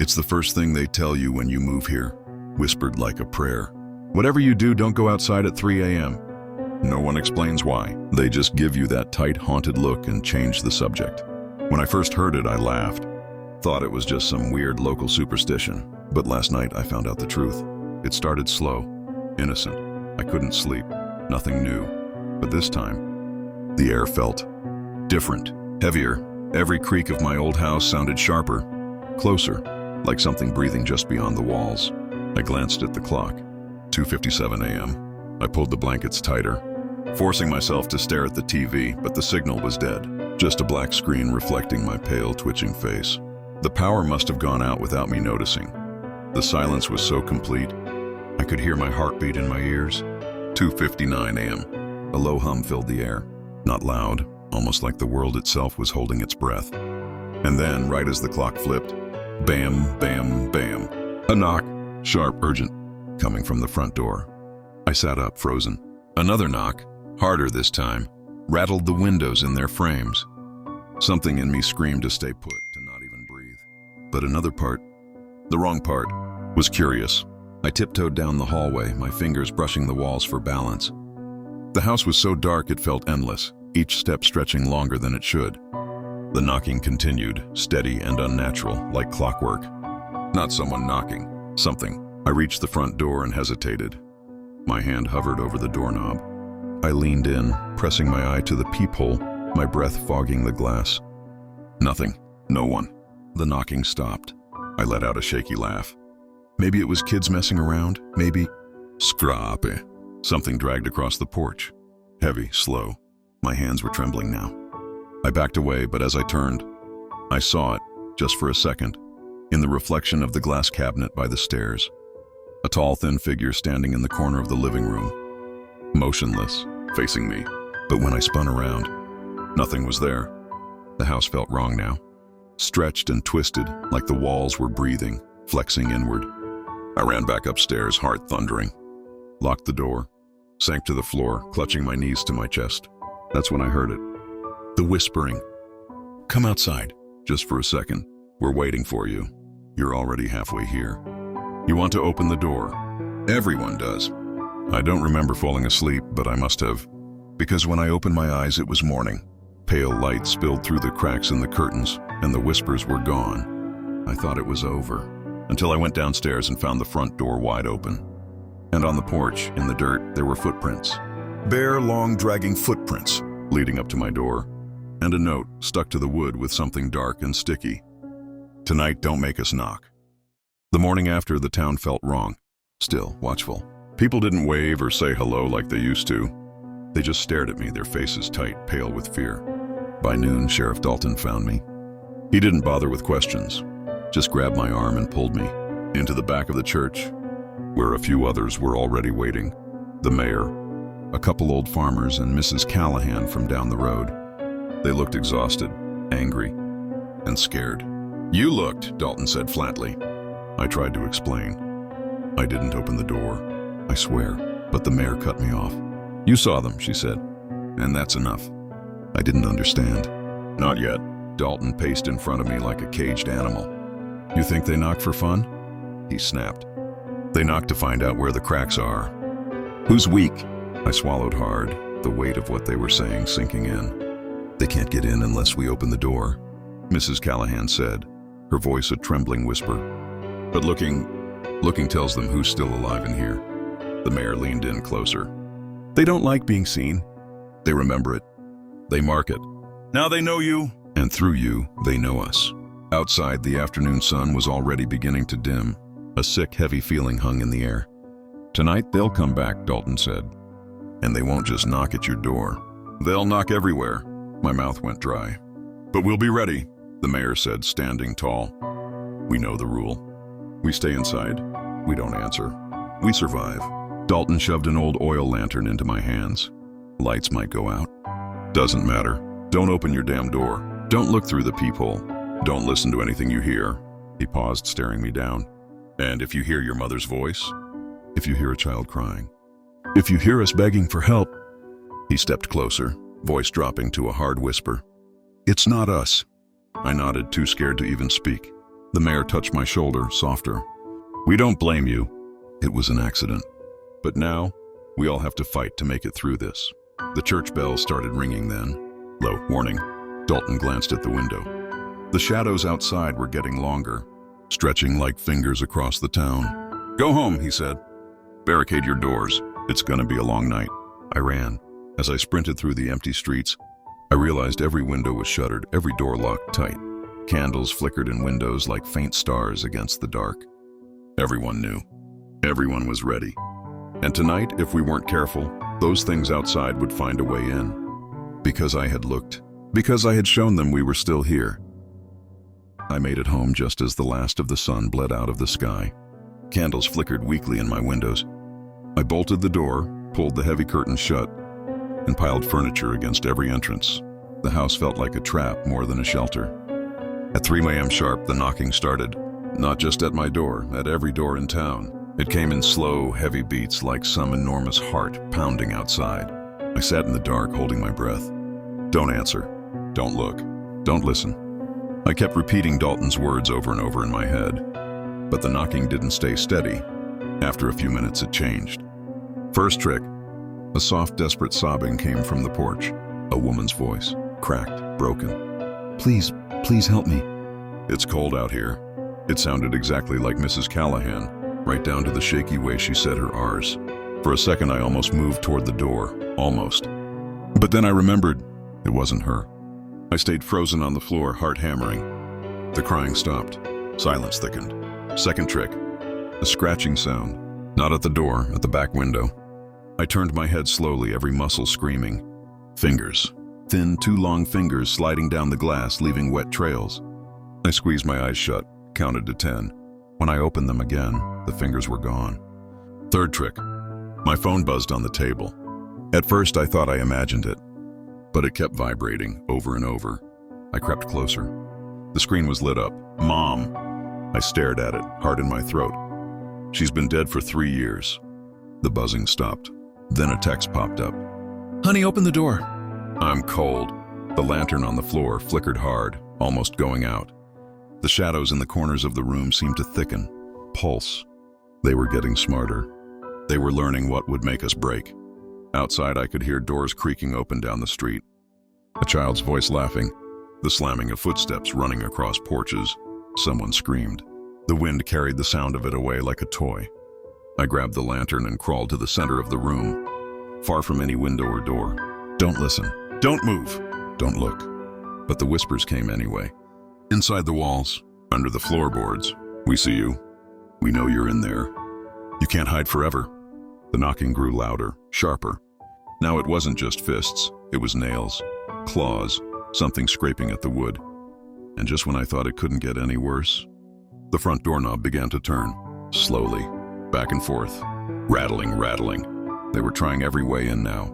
It's the first thing they tell you when you move here, whispered like a prayer. Whatever you do, don't go outside at 3 a.m. No one explains why. They just give you that tight, haunted look and change the subject. When I first heard it, I laughed. Thought it was just some weird local superstition. But last night, I found out the truth. It started slow, innocent. I couldn't sleep. Nothing new. But this time, the air felt different, heavier. Every creak of my old house sounded sharper, closer, like something breathing just beyond the walls. I glanced at the clock. 2:57 a.m. I pulled the blankets tighter, forcing myself to stare at the TV, but the signal was dead. Just a black screen reflecting my pale, twitching face. The power must have gone out without me noticing. The silence was so complete, I could hear my heartbeat in my ears. 2:59 a.m. A low hum filled the air. Not loud, almost like the world itself was holding its breath. And then, right as the clock flipped, bam, bam, bam. A knock, sharp, urgent, coming from the front door. I sat up, frozen. Another knock, harder this time, rattled the windows in their frames. Something in me screamed to stay put, to not even breathe. But another part, the wrong part, was curious. I tiptoed down the hallway, my fingers brushing the walls for balance. The house was so dark it felt endless, each step stretching longer than it should. The knocking continued, steady and unnatural, like clockwork. Not someone knocking, something. I reached the front door and hesitated. My hand hovered over the doorknob. I leaned in, pressing my eye to the peephole, my breath fogging the glass. Nothing. No one. The knocking stopped. I let out a shaky laugh. Maybe it was kids messing around, maybe... Scrape. Something dragged across the porch. Heavy, slow. My hands were trembling now. I backed away, but as I turned, I saw it, just for a second, in the reflection of the glass cabinet by the stairs. A tall, thin figure standing in the corner of the living room, motionless, facing me. But when I spun around, nothing was there. The house felt wrong now, stretched and twisted, like the walls were breathing, flexing inward. I ran back upstairs, heart thundering, locked the door, sank to the floor, clutching my knees to my chest. That's when I heard it. The whispering. Come outside, just for a second. We're waiting for you. You're already halfway here. You want to open the door. Everyone does. I don't remember falling asleep, but I must have. Because when I opened my eyes, it was morning. Pale light spilled through the cracks in the curtains, and the whispers were gone. I thought it was over, until I went downstairs and found the front door wide open. And on the porch, in the dirt, there were footprints. Bare, long, dragging footprints leading up to my door, and a note stuck to the wood with something dark and sticky. Tonight, don't make us knock. The morning after, the town felt wrong, still watchful. People didn't wave or say hello like they used to. They just stared at me, their faces tight, pale with fear. By noon, Sheriff Dalton found me. He didn't bother with questions, just grabbed my arm and pulled me into the back of the church, where a few others were already waiting. The mayor, a couple old farmers, and Mrs. Callahan from down the road. They looked exhausted, angry, and scared. You looked, Dalton said flatly. I tried to explain. I didn't open the door, I swear, but the mayor cut me off. You saw them, she said, and that's enough. I didn't understand. Not yet. Dalton paced in front of me like a caged animal. You think they knock for fun? He snapped. They knock to find out where the cracks are. Who's weak? I swallowed hard, the weight of what they were saying sinking in. They can't get in unless we open the door, Mrs. Callahan said, her voice a trembling whisper. But looking tells them who's still alive in here. The mayor leaned in closer. They don't like being seen. They remember it. They mark it. Now they know you, and through you, they know us. Outside, the afternoon sun was already beginning to dim. A sick, heavy feeling hung in the air. Tonight, they'll come back, Dalton said. And they won't just knock at your door. They'll knock everywhere. My mouth went dry. But we'll be ready, the mayor said, standing tall. We know the rule. We stay inside. We don't answer. We survive. Dalton shoved an old oil lantern into my hands. Lights might go out. Doesn't matter. Don't open your damn door. Don't look through the peephole. Don't listen to anything you hear. He paused, staring me down. And if you hear your mother's voice, if you hear a child crying, if you hear us begging for help, he stepped closer, voice dropping to a hard whisper. It's not us. I nodded, too scared to even speak. The mayor touched my shoulder, softer. "We don't blame you. It was an accident. But now, we all have to fight to make it through this." The church bell started ringing then. Low warning. Dalton glanced at the window. The shadows outside were getting longer, stretching like fingers across the town. "Go home," he said. "Barricade your doors. It's gonna be a long night." I ran. As I sprinted through the empty streets, I realized every window was shuttered, every door locked tight. Candles flickered in windows like faint stars against the dark. Everyone knew. Everyone was ready. And tonight, if we weren't careful, those things outside would find a way in. Because I had looked. Because I had shown them we were still here. I made it home just as the last of the sun bled out of the sky. Candles flickered weakly in my windows. I bolted the door, pulled the heavy curtains shut, and piled furniture against every entrance. The house felt like a trap more than a shelter. At 3 a.m. sharp, the knocking started. Not just at my door, at every door in town. It came in slow, heavy beats like some enormous heart pounding outside. I sat in the dark, holding my breath. Don't answer. Don't look. Don't listen. I kept repeating Dalton's words over and over in my head. But the knocking didn't stay steady. After a few minutes, it changed. First trick. A soft, desperate sobbing came from the porch. A woman's voice, cracked, broken. Please help me." "It's cold out here." It sounded exactly like Mrs. Callahan, right down to the shaky way she said her R's. For a second, I almost moved toward the door. Almost. But then I remembered it wasn't her. I stayed frozen on the floor, heart hammering. The crying stopped. Silence thickened. Second trick. A scratching sound. Not at the door, at the back window. I turned my head slowly, every muscle screaming. Fingers. Thin, too long fingers sliding down the glass, leaving wet trails. I squeezed my eyes shut, counted to 10. When I opened them again, the fingers were gone. Third trick. My phone buzzed on the table. At first, I thought I imagined it, but it kept vibrating over and over. I crept closer. The screen was lit up. "Mom." I stared at it, heart in my throat. "She's been dead for 3 years. The buzzing stopped. Then a text popped up. "Honey, open the door." I'm cold. The lantern on the floor flickered hard, almost going out. The shadows in the corners of the room seemed to thicken, pulse. They were getting smarter. They were learning what would make us break. Outside, I could hear doors creaking open down the street. A child's voice laughing, the slamming of footsteps running across porches. Someone screamed. The wind carried the sound of it away like a toy. I grabbed the lantern and crawled to the center of the room, far from any window or door. Don't listen. Don't move. Don't look. But the whispers came anyway. Inside the walls, under the floorboards. "We see you. We know you're in there. You can't hide forever." The knocking grew louder, sharper. Now it wasn't just fists. It was nails, claws, something scraping at the wood. And just when I thought it couldn't get any worse, the front doorknob began to turn, slowly, back and forth, rattling. They were trying every way in now.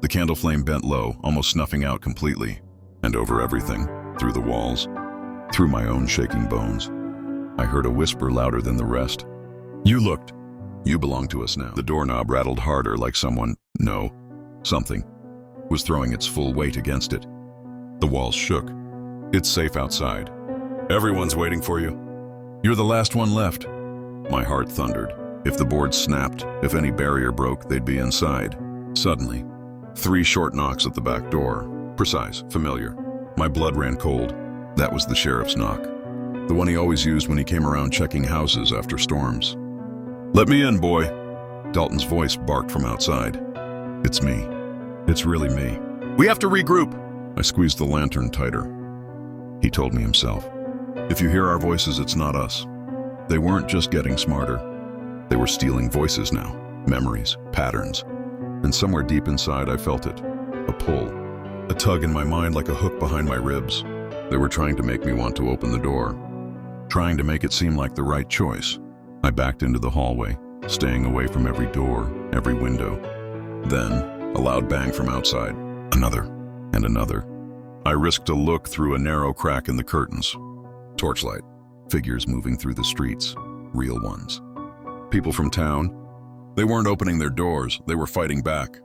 The candle flame bent low, almost snuffing out completely, and over everything, through the walls, through my own shaking bones. I heard a whisper louder than the rest. "You looked. You belong to us now." The doorknob rattled harder, like something was throwing its full weight against it. The walls shook. "It's safe outside. Everyone's waiting for you. You're the last one left." My heart thundered. If the board snapped, if any barrier broke, they'd be inside. Suddenly, 3 short knocks at the back door. Precise, familiar. My blood ran cold. That was the sheriff's knock. The one he always used when he came around checking houses after storms. "Let me in, boy." Dalton's voice barked from outside. "It's me. It's really me. We have to regroup." I squeezed the lantern tighter. He told me himself. "If you hear our voices, it's not us." They weren't just getting smarter. They were stealing voices now, memories, patterns. And somewhere deep inside, I felt it. A pull. A tug in my mind like a hook behind my ribs. They were trying to make me want to open the door. Trying to make it seem like the right choice. I backed into the hallway, staying away from every door, every window. Then, a loud bang from outside. Another, and another. I risked a look through a narrow crack in the curtains. Torchlight. Figures moving through the streets. Real ones. People from town. They weren't opening their doors, they were fighting back.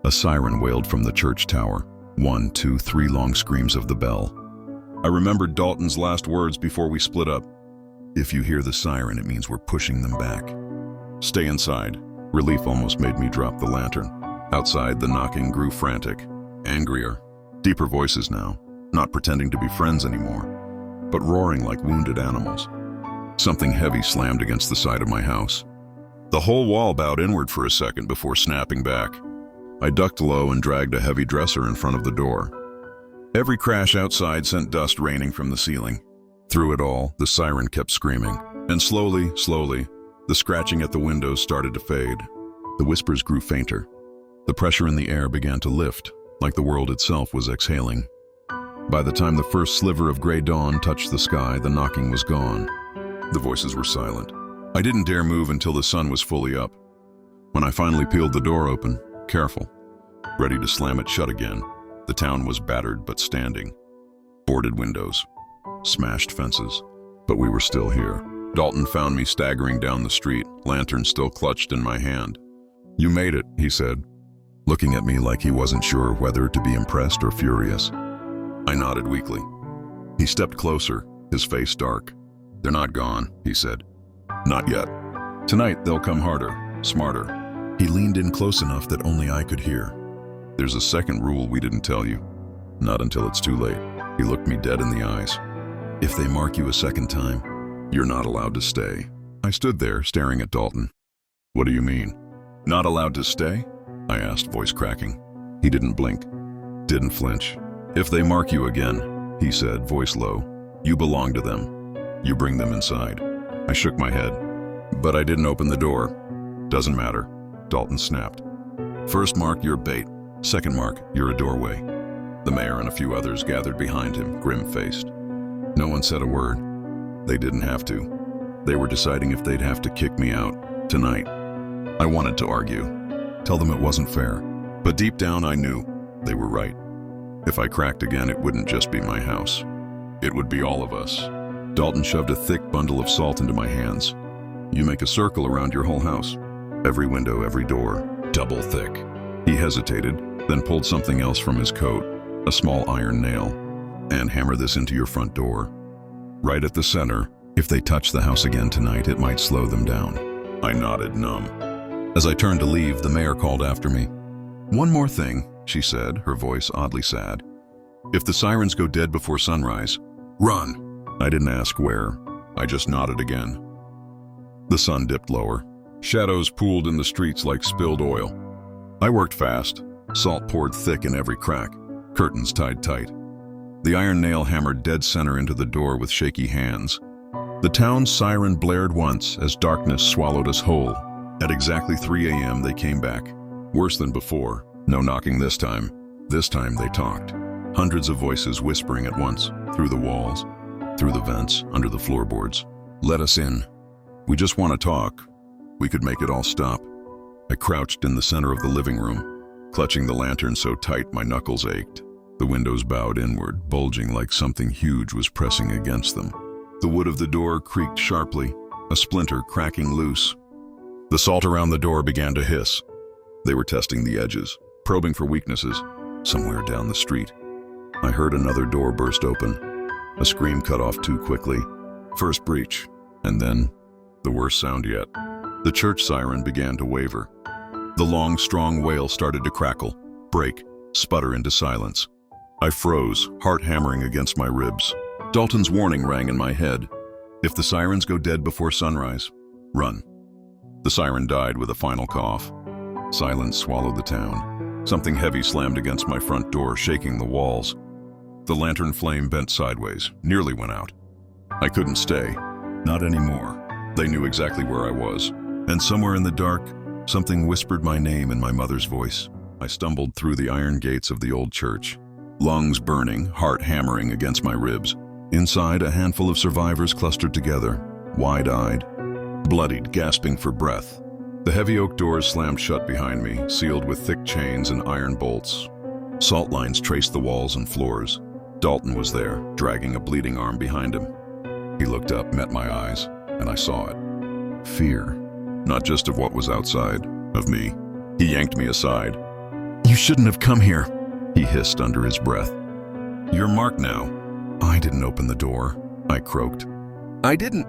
A siren wailed from the church tower. 1, 2, 3 long screams of the bell. I remembered Dalton's last words before we split up. If you hear the siren, it means we're pushing them back. Stay inside. Relief almost made me drop the lantern. Outside, the knocking grew frantic, angrier, deeper voices now, not pretending to be friends anymore, but roaring like wounded animals. Something heavy slammed against the side of my house. The whole wall bowed inward for a second before snapping back. I ducked low and dragged a heavy dresser in front of the door. Every crash outside sent dust raining from the ceiling. Through it all, the siren kept screaming, and slowly, the scratching at the windows started to fade. The whispers grew fainter. The pressure in the air began to lift, like the world itself was exhaling. By the time the first sliver of gray dawn touched the sky, the knocking was gone. The voices were silent. I didn't dare move until the sun was fully up. When I finally peeled the door open, careful, ready to slam it shut again, the town was battered but standing. Boarded windows, smashed fences, but we were still here. Dalton found me staggering down the street, lantern still clutched in my hand. "You made it," he said, looking at me like he wasn't sure whether to be impressed or furious. I nodded weakly. He stepped closer, his face dark. "They're not gone," he said. "Not yet. Tonight they'll come harder, smarter." He leaned in close enough that only I could hear. "There's a second rule we didn't tell you. Not until it's too late." He looked me dead in the eyes. "If they mark you a second time, you're not allowed to stay." I stood there, staring at Dalton. "What do you mean? Not allowed to stay?" I asked, voice cracking. He didn't blink, didn't flinch. "If they mark you again," he said, voice low, "you belong to them. You bring them inside." I shook my head, but I didn't open the door. "Doesn't matter," Dalton snapped. "First mark, you're bait. Second mark, you're a doorway." The mayor and a few others gathered behind him, grim-faced. No one said a word. They didn't have to. They were deciding if they'd have to kick me out tonight. I wanted to argue, tell them it wasn't fair, but deep down I knew they were right. If I cracked again, it wouldn't just be my house. It would be all of us. Dalton shoved a thick bundle of salt into my hands. "You make a circle around your whole house. Every window, every door, double thick." He hesitated, then pulled something else from his coat, a small iron nail. "And hammer this into your front door. Right at the center. If they touch the house again tonight, it might slow them down." I nodded, numb. As I turned to leave, the mayor called after me. "One more thing," she said, her voice oddly sad. "If the sirens go dead before sunrise, run." I didn't ask where. I just nodded again. The sun dipped lower. Shadows pooled in the streets like spilled oil. I worked fast. Salt poured thick in every crack. Curtains tied tight. The iron nail hammered dead center into the door with shaky hands. The town's siren blared once as darkness swallowed us whole. At exactly 3 a.m. they came back. Worse than before. No knocking this time. This time they talked. Hundreds of voices whispering at once, through the walls, through the vents, under the floorboards. "Let us in. We just want to talk. We could make it all stop." I crouched in the center of the living room, clutching the lantern so tight my knuckles ached. The windows bowed inward, bulging like something huge was pressing against them. The wood of the door creaked sharply, a splinter cracking loose. The salt around the door began to hiss. They were testing the edges, probing for weaknesses, somewhere down the street. I heard another door burst open. A scream cut off too quickly. First breach, and then the worst sound yet. The church siren began to waver. The long, strong wail started to crackle, break, sputter into silence. I froze, heart hammering against my ribs. Dalton's warning rang in my head. "If the sirens go dead before sunrise, run." The siren died with a final cough. Silence swallowed the town. Something heavy slammed against my front door, shaking the walls. The lantern flame bent sideways, nearly went out. I couldn't stay. Not anymore. They knew exactly where I was. And somewhere in the dark, something whispered my name in my mother's voice. I stumbled through the iron gates of the old church. Lungs burning, heart hammering against my ribs. Inside, a handful of survivors clustered together, wide-eyed, bloodied, gasping for breath. The heavy oak doors slammed shut behind me, sealed with thick chains and iron bolts. Salt lines traced the walls and floors. Dalton was there, dragging a bleeding arm behind him. He looked up, met my eyes, and I saw it. Fear. Not just of what was outside, of me. He yanked me aside. "You shouldn't have come here," he hissed under his breath. "You're marked now." I didn't open the door, I croaked. "I didn't."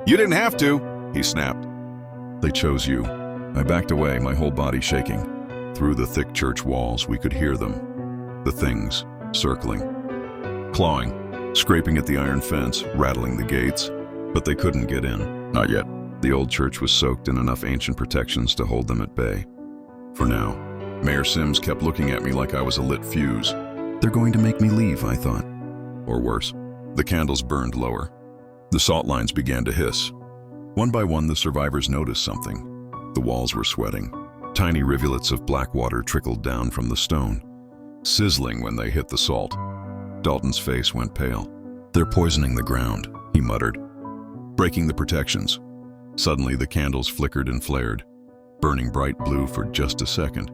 You didn't have to, he snapped. They chose you. I backed away, my whole body shaking. Through the thick church walls, we could hear them. The things, circling, clawing, scraping at the iron fence, rattling the gates. But they couldn't get in. Not yet. The old church was soaked in enough ancient protections to hold them at bay. For now. Mayor Sims kept looking at me like I was a lit fuse. They're going to make me leave, I thought. Or worse. The candles burned lower. The salt lines began to hiss. One by one, the survivors noticed something. The walls were sweating. Tiny rivulets of black water trickled down from the stone, sizzling when they hit the salt. Dalton's face went pale. They're poisoning the ground, he muttered. Breaking the protections. Suddenly, the candles flickered and flared, burning bright blue for just a second.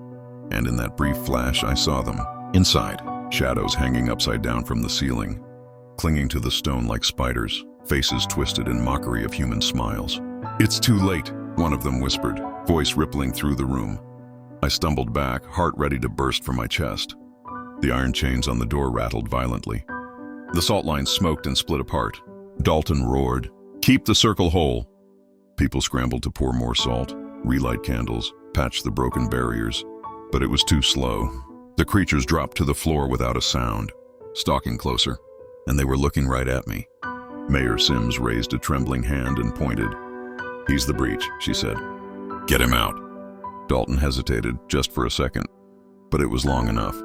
And in that brief flash, I saw them. Inside, shadows hanging upside down from the ceiling, clinging to the stone like spiders, faces twisted in mockery of human smiles. It's too late, one of them whispered, voice rippling through the room. I stumbled back, heart ready to burst from my chest. The iron chains on the door rattled violently. The salt lines smoked and split apart. Dalton roared, "Keep the circle whole!" People scrambled to pour more salt, relight candles, patch the broken barriers. But it was too slow. The creatures dropped to the floor without a sound, stalking closer, and they were looking right at me. Mayor Sims raised a trembling hand and pointed. "He's the breach," she said. "Get him out." Dalton hesitated just for a second, but it was long enough.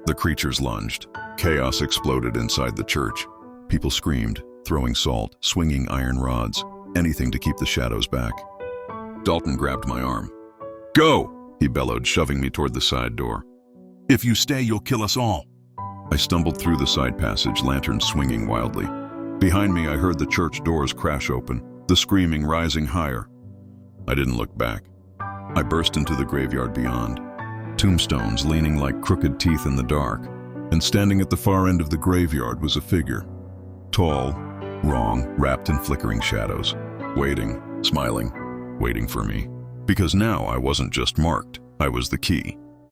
The creatures lunged. Chaos exploded inside the church. People screamed, throwing salt, swinging iron rods, anything to keep the shadows back. Dalton grabbed my arm. "Go!" he bellowed, shoving me toward the side door. "If you stay, you'll kill us all." I stumbled through the side passage, lanterns swinging wildly. Behind me, I heard the church doors crash open, the screaming rising higher. I didn't look back. I burst into the graveyard beyond. Tombstones leaning like crooked teeth in the dark, and standing at the far end of the graveyard was a figure. Tall, wrong, wrapped in flickering shadows, waiting, smiling, waiting for me. Because now I wasn't just marked, I was the key.